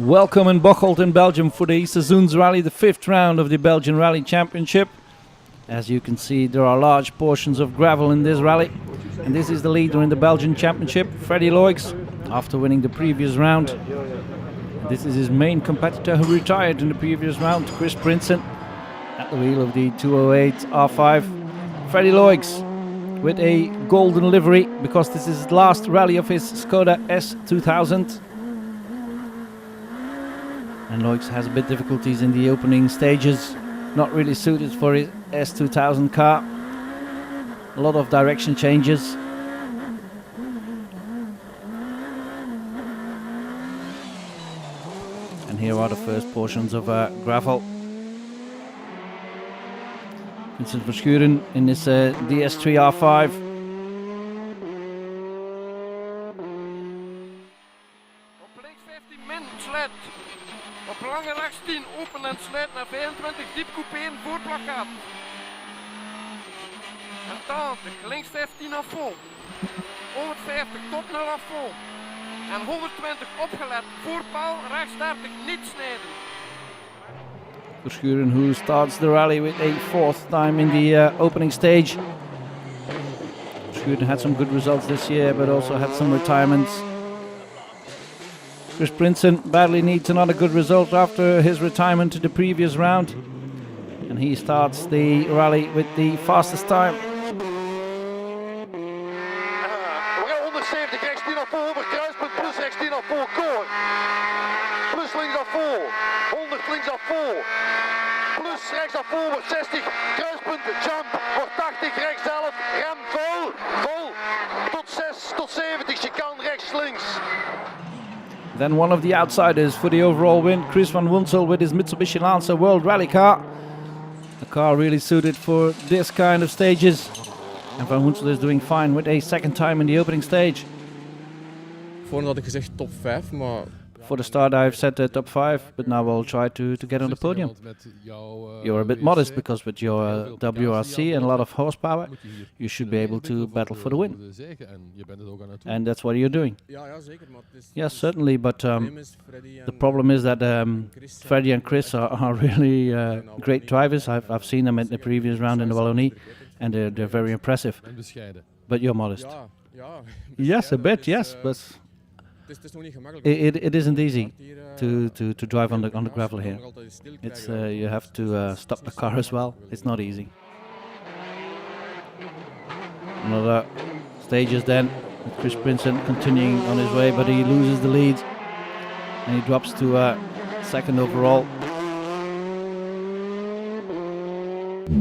Welcome in Bocholt in Belgium for the Sezoens rally, the 5th round of the Belgian Rally Championship. As you can see, there are large portions of gravel in this rally. And this is the leader in the Belgian Championship, Freddy Loix, after winning the previous round. This is his main competitor who retired in the previous round, Chris Prinsen, at the wheel of the 208 R5. Freddy Loix with a golden livery, because this is the last rally of his Skoda S2000. And Loix has a bit difficulties in the opening stages, not really suited for his S2000 car. A lot of direction changes. And here are the first portions of gravel. Vincent Verschuren in his DS3 R5. Op lange rechts 10 open en sluit naar 25 diep coupé en voorplakkaat. En dan links 15 af vol. 150 top 0 af vol. En 120 opgelet. Voorpaal rechts 30 niet snijden. Verschuren, who starts the rally with a 4th time in the opening stage. Verschuren had some good results this year, but also had some retirements. Chris Prinsen badly needs another good result after his retirement to the previous round. And he starts the rally with the fastest time. We gaan 170, rechts 10 af vol, over kruispunt, plus rechts 10 af vol, koor. Plus links af vol, 100 links af vol. Plus rechts af vol, wordt 60, kruispunt, jump, wordt 80, rechts 11, rem, vol, vol. Tot 6, tot 70, je kan rechts, links. Then one of the outsiders for the overall win, Chris van Woensel with his Mitsubishi Lancer World Rally car. A car really suited for this kind of stages. And Van Woensel is doing fine with a 2nd time in the opening stage. Voorheen had ik gezegd top 5, maar... For the start I've set the top 5, but now I'll try to get on the podium. You're a bit modest because with your WRC and a lot of horsepower, you should be able to battle for the win. And that's what you're doing. Yes, certainly, but the problem is that Freddy and Chris are really great drivers. I've seen them in the previous round in the Wallonie, and they're very impressive. But you're modest. Yes, a bit, yes, but... It isn't easy to drive on the gravel here. It's you have to stop the car as well. It's not easy. Another stages then with Chris Prinsen continuing on his way, but he loses the lead and he drops to 2nd overall.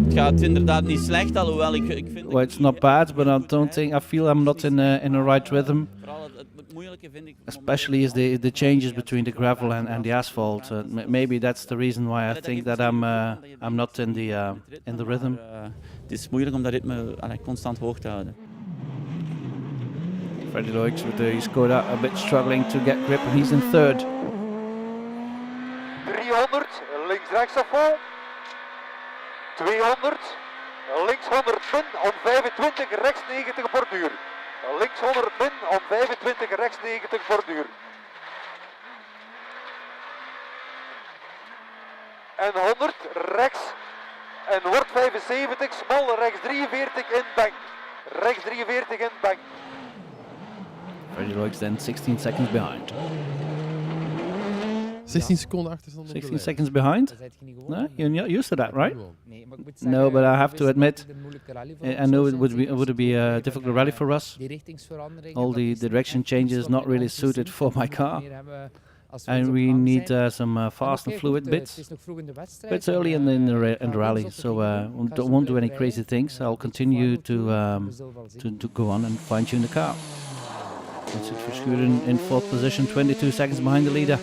Het gaat inderdaad niet slecht, alhoewel ik vind... Well, it's not bad, but I feel I'm not in the right rhythm. Especially is the changes between the gravel and the asphalt. Maybe that's the reason why I think that I'm not in the rhythm. Het is moeilijk om dat ritme constant hoog te houden. Freddy Loix with the Skoda a bit struggling to get grip, and he's in 3rd. 300, links rechts af vol. 200, links 100 min, om 25, rechts 90 borduur. Links 100 min, om 25, rechts 90 borduur. En 100, rechts, en wordt 75, smal, rechts 43 in bank. Rechts 43 in bank. Freddy Loix then 16 seconds behind. 16 seconden achterstand. 16 seconds behind? No, you're not used to that, right? No, but I have to admit, I know it would be a difficult rally for us. All the direction changes not really suited for my car. And we need some fast and fluid bits. But it's early in the rally, so won't do any crazy things. I'll continue to go on and fine-tune the car. Vincent Verschuren in 4th position, 22 seconds behind the leader.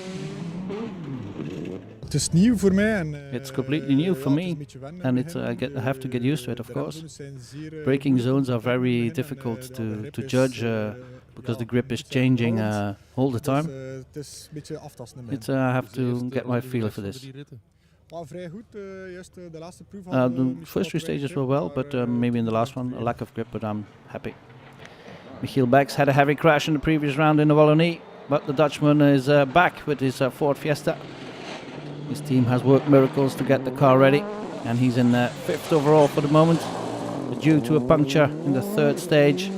Het is nieuw voor mij en it's completely new for me, and it's I have to get used to it, of course. Braking zones are very difficult to judge because the grip is changing all the time. It's I have to get my feel for this. The first 3 stages were well, but maybe in the last one a lack of grip, but I'm happy. Michiel Becks had a heavy crash in the previous round in the Wallonie. but the Dutchman is back with his Ford Fiesta. His team has worked miracles to get the car ready, and he's in 5th overall for the moment. But due to a puncture in the 3rd stage,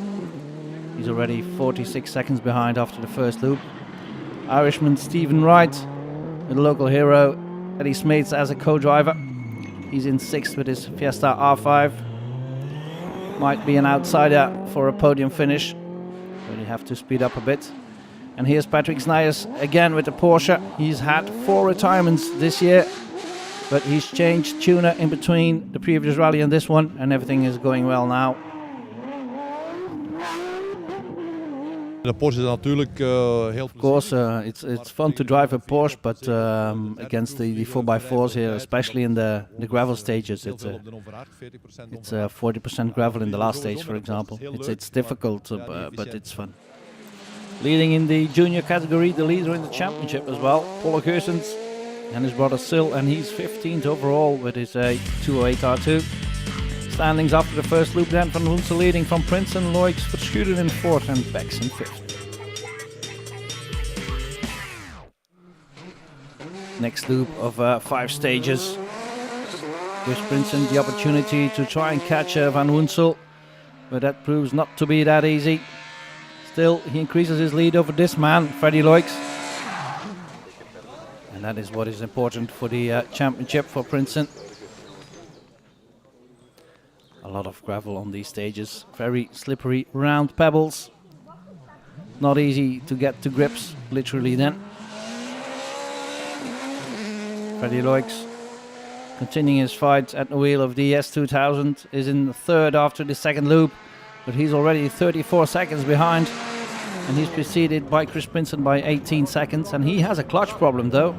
he's already 46 seconds behind after the first loop. Irishman Stephen Wright, the local hero, Eddie Smeets as a co-driver. He's in 6th with his Fiesta R5. Might be an outsider for a podium finish, but you have to speed up a bit. And here's Patrick Snijers again with the Porsche. He's had 4 retirements this year, but he's changed tuner in between the previous rally and this one, and everything is going well now. De Porsche is natuurlijk heel. Of course, it's fun to drive a Porsche, but against the 4x4s here, especially in the gravel stages, it's 40% gravel in the last stage, for example. It's difficult, but it's fun. Leading in the junior category, the leader in the championship as well, Paul Geusens, and his brother Sil, and he's 15th overall with his 208 R2. Standings after the first loop then, Van Hoensel leading from Princeton, Loix Verschuren in 4th and Bex in 5th. Next loop of 5 stages gives Princeton the opportunity to try and catch Van Hoensel, but that proves not to be that easy. Still, he increases his lead over this man, Freddy Loix. And that is what is important for the championship for Princeton. A lot of gravel on these stages, very slippery, round pebbles. Not easy to get to grips, literally then. Freddy Loix, continuing his fight at the wheel of the S2000, is in 3rd after the 2nd loop, but he's already 34 seconds behind, and he's preceded by Chris Princeton by 18 seconds, and he has a clutch problem though.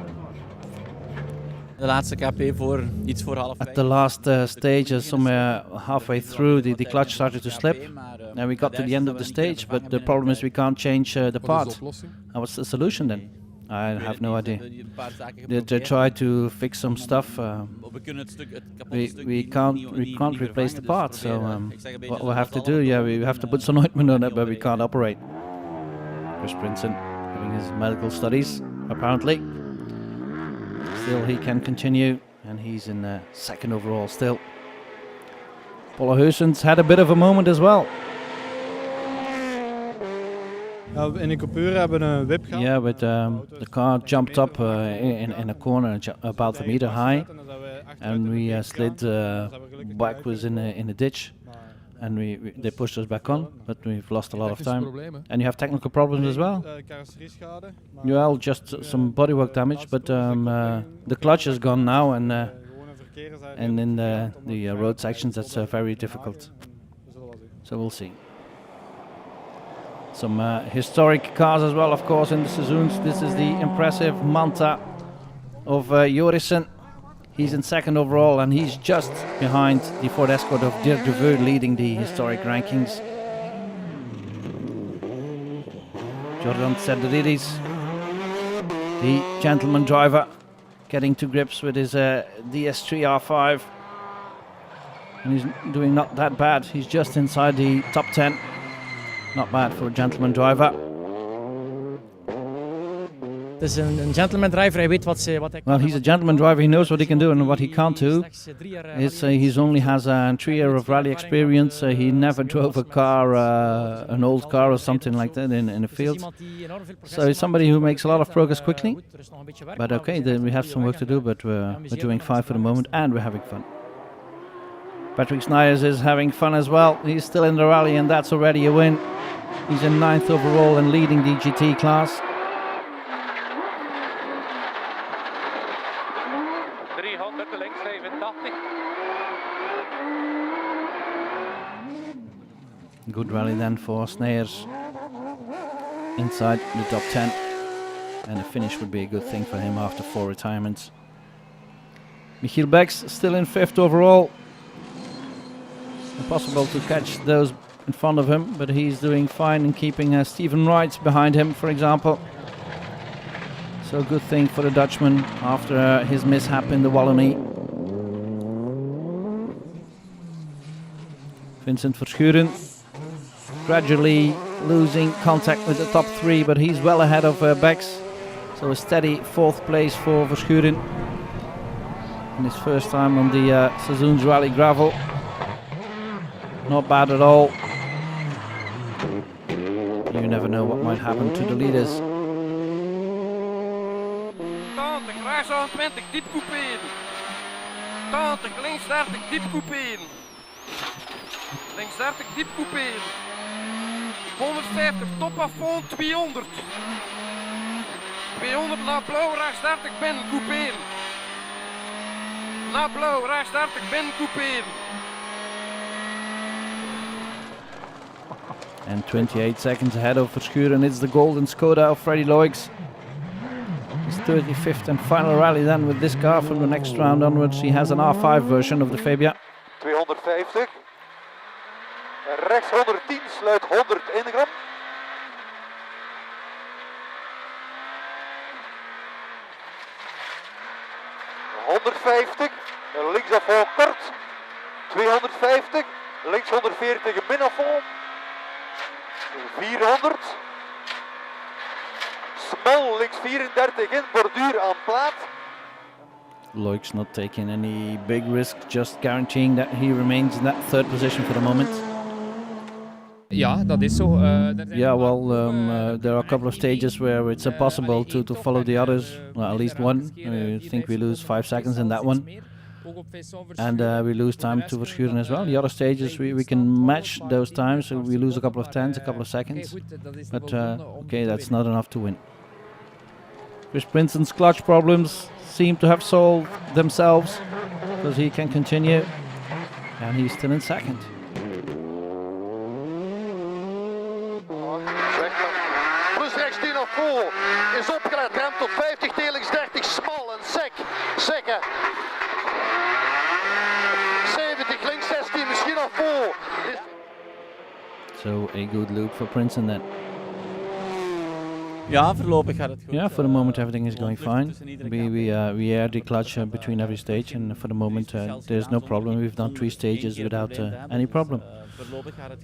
De laatste KP voor iets voor half. At the last stage, somewhere halfway through, the clutch started to slip. And we got to the end of the stage, but the problem is we can't change the part. What's the solution then? I have no idea. They try to fix some stuff. We can't replace the part. So what we'll have to do, we have to put some ointment on it, but we can't operate. Chris Princeton having his medical studies, apparently. Still, he can continue, and he's in 2nd overall still. Paul Geusens had a bit of a moment as well. In een coupure hebben we een whip gehad. Yeah, but the car jumped up in a corner about a meter high, and we slid backwards in a ditch, and they pushed us back on, but we've lost a lot of time. And you have technical problems as well? Well, just some bodywork damage, but the clutch is gone now, and in the road sections that's very difficult. So we'll see. Some historic cars as well, of course, in the Sezoens. This is the impressive Manta of Jorissen. He's in 2nd overall, and he's just behind the Ford Escort of Dirk de Veu, leading the historic rankings. Jordan Cedridis, the gentleman driver, getting to grips with his DS3 R5. And he's doing not that bad. He's just inside the top 10. Not bad for a gentleman driver. Het is een gentleman driver, hij weet wat hij kan. Well, he's a gentleman driver, he knows what he can do and what he can't do. He only has a 3 year of rally experience. He never drove a car, an old car or something like that in the field. So he's somebody who makes a lot of progress quickly. But okay, then we have some work to do, but we're doing fine for the moment and we're having fun. Patrick Snijers is having fun as well. He's still in the rally and that's already a win. He's in 9th overall and leading the GT class. 300 links 85. Good rally then for Snijers. Inside the top 10. And a finish would be a good thing for him after 4 retirements. Michiel Bex still in 5th overall. Impossible to catch those in front of him, but he's doing fine in keeping Stephen Wright behind him, for example. So good thing for the Dutchman after his mishap in the Wallonie. Vincent Verschuren gradually losing contact with the top three, but he's well ahead of Bex. So a steady 4th place for Verschuren. And his first time on the Sezoens Rally gravel. Not bad at all. You never know what might happen to the leaders. 80, rechts aan 20, diep couperen. 80, links 30, diep couperen. Links 30, diep couperen. 150, top afval, 200. 200 naar blauw, rechts 30, binnen couperen. Naar blauw, rechts 30, binnen couperen. And 28 seconds ahead of Verschuren. It's the golden Skoda of Freddy Loix. His 35th and final rally then with this car. From the next round onwards he has an R5 version of the Fabia. 250. Rechts 110, sluit 101 gram. Linksafval kort. 250. Links 140 minafval. 400. Small links 34 in, borduur aan plaat. Loix not taking any big risk, just guaranteeing that he remains in that 3rd position for the moment. Ja, dat is zo. Yeah, well, there are a couple of stages where it's impossible to follow the others. Well, at least one. I think we lose 5 seconds in that one. And we lose time to Verschuren as well. The other stages we can match those times, so we lose a couple of tenths, a couple of seconds. But okay, that's not enough to win. Chris Prinson's clutch problems seem to have solved themselves, because he can continue, and he's still in 2nd. Plus rechts 10 op vol. Is opgelet, rem tot 50, telings 30, smal en sec. Sekken. 70, links 16, misschien op vol. So a good loop for Princeton then. Ja, voorlopig gaat het goed. Yeah, for the moment everything is going fine. We air the clutch between every stage, and for the moment there's no problem. We've done 3 stages without any problem.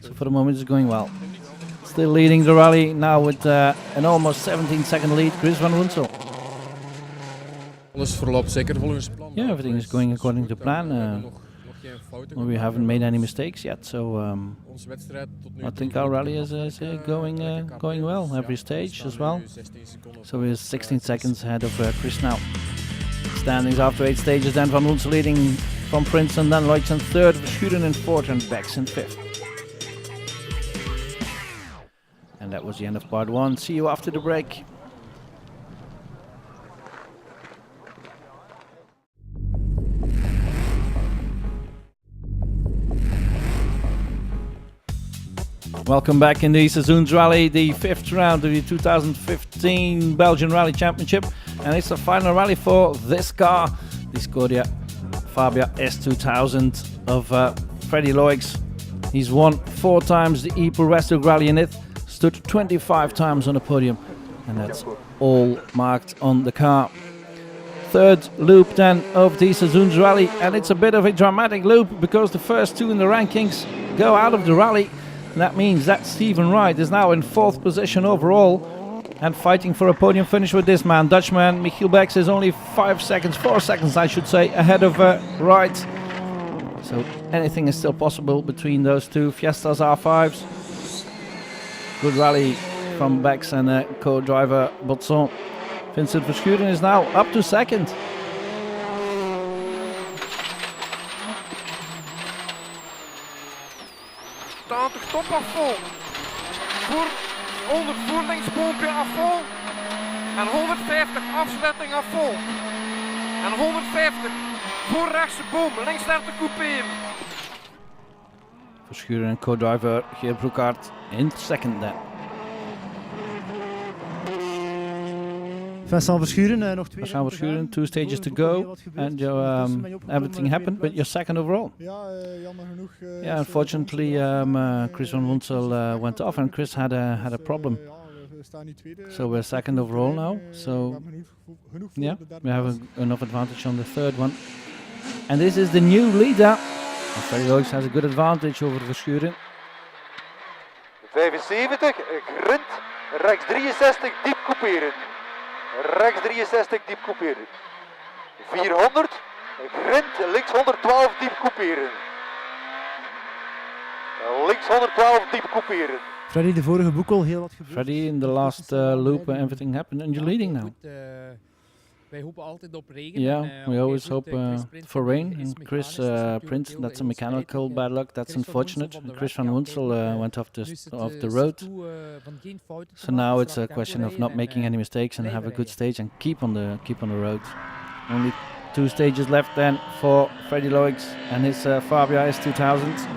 So for the moment it's going well. Still leading the rally now with an almost 17-second lead, Chris van Woensel. Alles verloopt zeker volgens plan. Yeah, everything is going according to plan. We haven't made any mistakes yet, so I think our rally is going well, every stage as well. So we're 16 seconds ahead of Chris now. Standings after 8 stages, then Van Woensel leading from Princeton, then Loix in 3rd, Verschuren in 4th and Bex in 5th. And that was the end of part 1. See you after the break. Welcome back in the Sezoens Rally, the 5th round of the 2015 Belgian Rally Championship, and it's the final rally for this car, the Skoda Fabia S2000 of Freddy Loix. He's won 4 times the E-Progressive Rally in it, stood 25 times on the podium, and that's all marked on the car. 3rd loop then of the Sezoens Rally, and it's a bit of a dramatic loop because the first 2 in the rankings go out of the rally. And that means that Stephen Wright is now in 4th position overall and fighting for a podium finish with this man. Dutchman Michiel Bex is only 4 seconds I should say, ahead of Wright. So anything is still possible between those two Fiestas R5s. Good rally from Bex and co-driver Botson. Vincent Verschuren is now up to 2nd. Top afval. 100 voorlingspompje afval. En 150 afsluiting afval. En 150 voor rechtse boom, links 30 couperen. Verschuren en co-driver Geert Broekhaert in 2nd then. Vincent Verschuren, nog 2. Vincent Verschuren, 2 stages to go, and everything happened, but you're 2nd overall. Yeah, unfortunately, Chris van Woensel went off, and Chris had a problem. So we're 2nd overall now. So yeah, we have enough advantage on the 3rd one. And this is the new leader. Freddy Loix has a good advantage over Verschuren. 75, grind, rechts 63, diep couperen. Rechts 63, diep couperen. 400, grind, links 112, diep couperen. Links 112, diep couperen. Freddy, de vorige boek al heel wat gebeurd. Freddy, in the last loop, everything happened, and you're leading now. Wij hopen altijd op regen. Yeah, we always hope for rain. And Chris Prince, that's a mechanical bad luck. That's unfortunate. Chris van Woensel went off the road. So now it's a question of not making any mistakes and have a good stage and keep on the road. Only 2 stages left then for Freddy Loix and his Fabia S2000.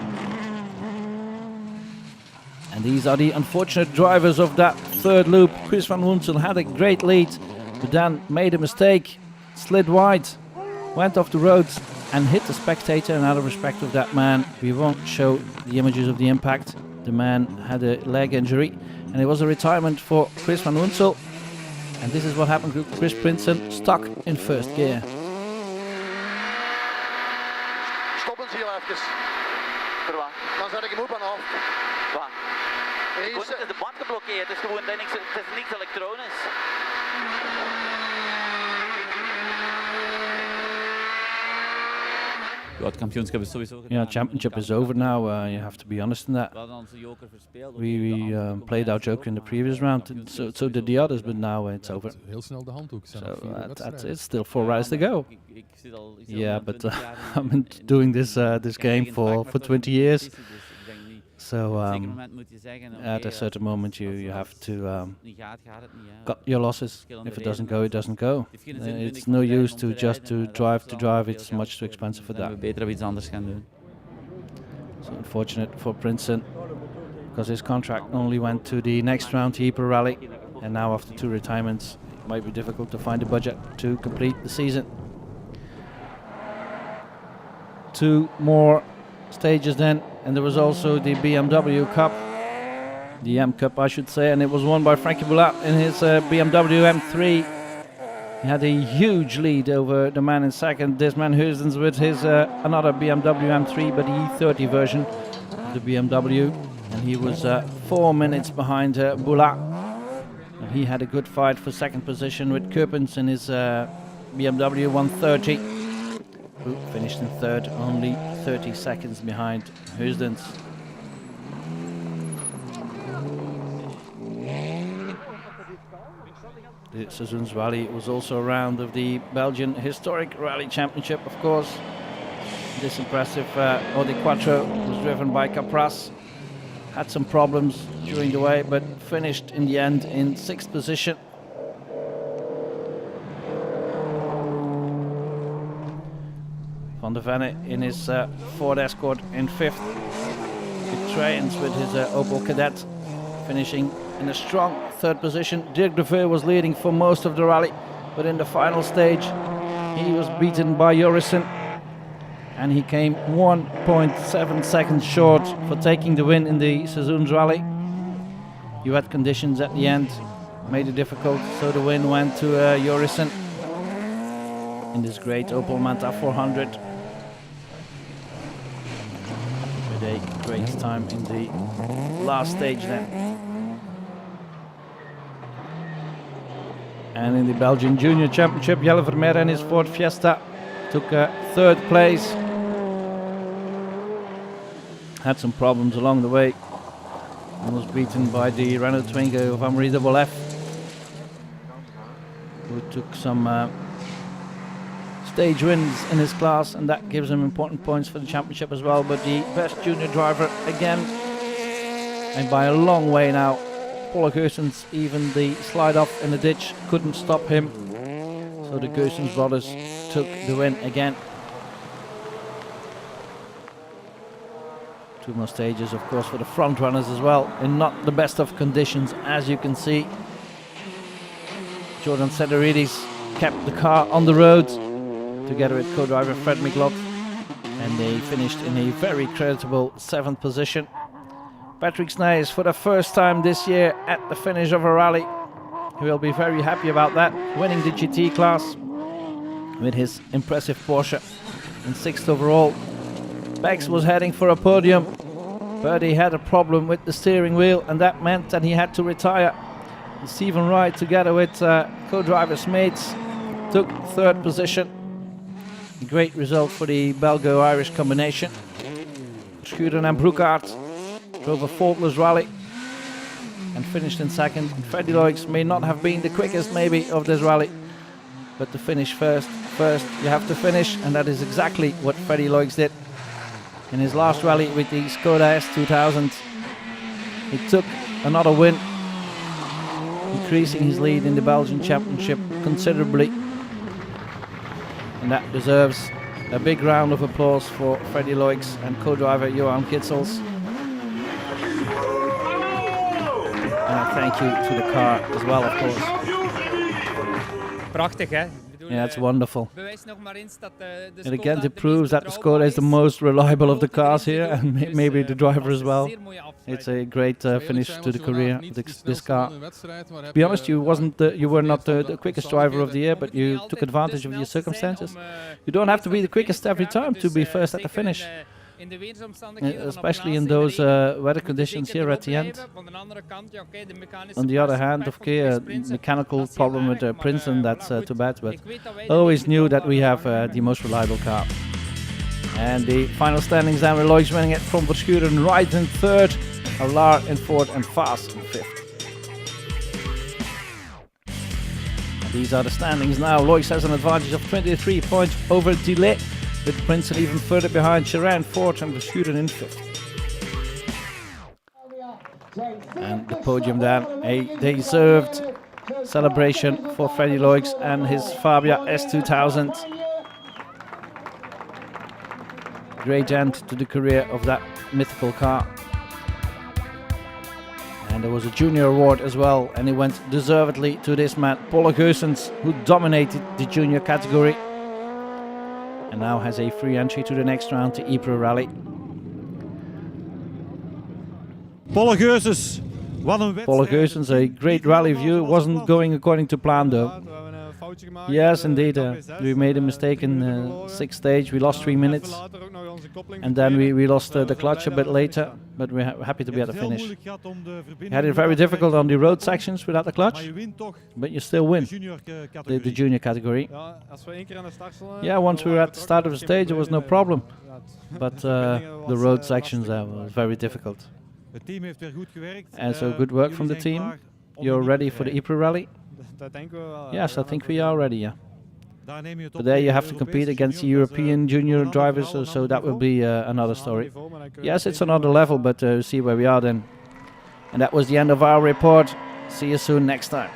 And these are the unfortunate drivers of that third loop. Chris van Woensel had a great lead, but then made a mistake, slid wide, went off the road and hit the spectator. And out of respect of that man, we won't show the images of the impact. The man had a leg injury and it was a retirement for Chris van Woensel. And this is what happened to Chris Prinsen, stuck in first gear. Stoppen ze heel even. Dan zet ik hem op en af. Goed, het is de band geblokkeerd, het is gewoon het is niks elektronisch. Ja, het kampioenschap is sowieso gedaan. Yeah, championship is over now. You have to be honest in that. We played our joker in the previous round, so did the others, but now it's over. Heel snel de handdoek. So it's still 4 rides to go. Yeah, but I've been doing this game for 20 years. So at a certain moment you have to cut your losses. If it doesn't go, it doesn't go. It's no use to just to drive. It's much too expensive for that. Beter iets anders gaan doen. So unfortunate for Prinsen, because his contract only went to the next round Ypres Rally, and now after 2 retirements, it might be difficult to find a budget to complete the season. 2 more stages then, and there was also the BMW Cup, the M Cup I should say, and it was won by Frankie Boulat in his BMW M3. He had a huge lead over the man in second, this man Heusdens, with his another BMW M3, but the E30 version of the BMW, and he was 4 minutes behind Boulat. And he had a good fight for second position with Kuipens in his BMW 130, who finished in third, only 30 seconds behind Heusdens. The Sezoens Rally was also a round of the Belgian Historic Rally Championship, of course. This impressive Audi Quattro was driven by Capras. Had some problems during the way, but finished in the end in 6th position. Van der Venne in his Ford Escort in 5th. Trajans with his Opel Kadett finishing in a strong 3rd position. Dirk de Veer was leading for most of the rally, but in the final stage he was beaten by Jorissen and he came 1.7 seconds short for taking the win in the Sezoens Rally. You had conditions at the end, made it difficult, so the win went to Jorissen in this great Opel Manta 400. With a great time in the last stage then. And in the Belgian Junior Championship, Jelle Vermeer and his Ford Fiesta took 3rd place. Had some problems along the way and was beaten by the Renault Twingo of Amaury Double F, who took some stage wins in his class, and that gives him important points for the championship as well. But the best junior driver again, and by a long way now. Paul Geusens, even the slide off in the ditch couldn't stop him, so the Geusens brothers took the win again. 2 more stages, of course, for the front runners as well, in not the best of conditions, as you can see. Jordan Sedoridis kept the car on the road together with co-driver Fred Miglot, and they finished in a very creditable 7th position. Patrick Snijs, for the first time this year at the finish of a rally, he will be very happy about that, winning the GT class with his impressive Porsche in 6th overall. Bex was heading for a podium, but he had a problem with the steering wheel, and that meant that he had to retire. Stephen Wright, together with co-driver's mates, took third position. A great result for the Belgo-Irish combination. Schuren and Broekhart drove a faultless rally and finished in second. Freddy Loix may not have been the quickest maybe of this rally, but to finish first you have to finish, and that is exactly what Freddy Loix did. In his last rally with the Skoda S2000, he took another win, increasing his lead in the Belgian Championship considerably. And that deserves a big round of applause for Freddy Loix and co-driver Johan Kitzels. And a thank you to the car as well, of course. Prachtig, hè? Yeah, it's wonderful. And again, it proves that the Skoda is the most reliable of the cars here, and maybe the driver as well. It's a great finish to the career, this car. To be honest, you were not the quickest driver of the year, but you took advantage of your circumstances. You don't have to be the quickest every time to be first at the finish. Especially in those weather conditions here at the end. On the other hand, okay, a mechanical problem with Princeton, that's too bad, but I always knew that we have the most reliable car. And the final standings then, Loix winning it from Verschuren, Wright in third, Allard in fourth, and Faas in fifth. And these are the standings now. Loix has an advantage of 23 points over Delay, with Princeton even further behind. Sharan fourth and Verschuren in fifth. And the podium then, a deserved celebration for Freddy Loix and his Fabia S2000. Great end to the career of that mythical car. And there was a junior award as well, and it went deservedly to this man, Paul Geusens, who dominated the junior category. And now has a free entry to the next round, to Ypres Rally. Paul Geusens, Paul Geusens, a great rally view. It wasn't going according to plan though. Yes, indeed. We made a mistake in the sixth stage. We lost 3 minutes. And then we lost the clutch a bit later, but we're happy to be at the finish. We had it very difficult on the road sections without the clutch, but you still win the junior category. Yeah, once we were at the start of the stage, it was no problem. But the road sections was very difficult. And so good work from the team. You're ready for the Ypres Rally? Yes, I think we are ready, yeah. But there you have to compete against the European junior drivers, so that will be another story. Yes, it's another level, but see where we are then. And that was the end of our report. See you soon next time.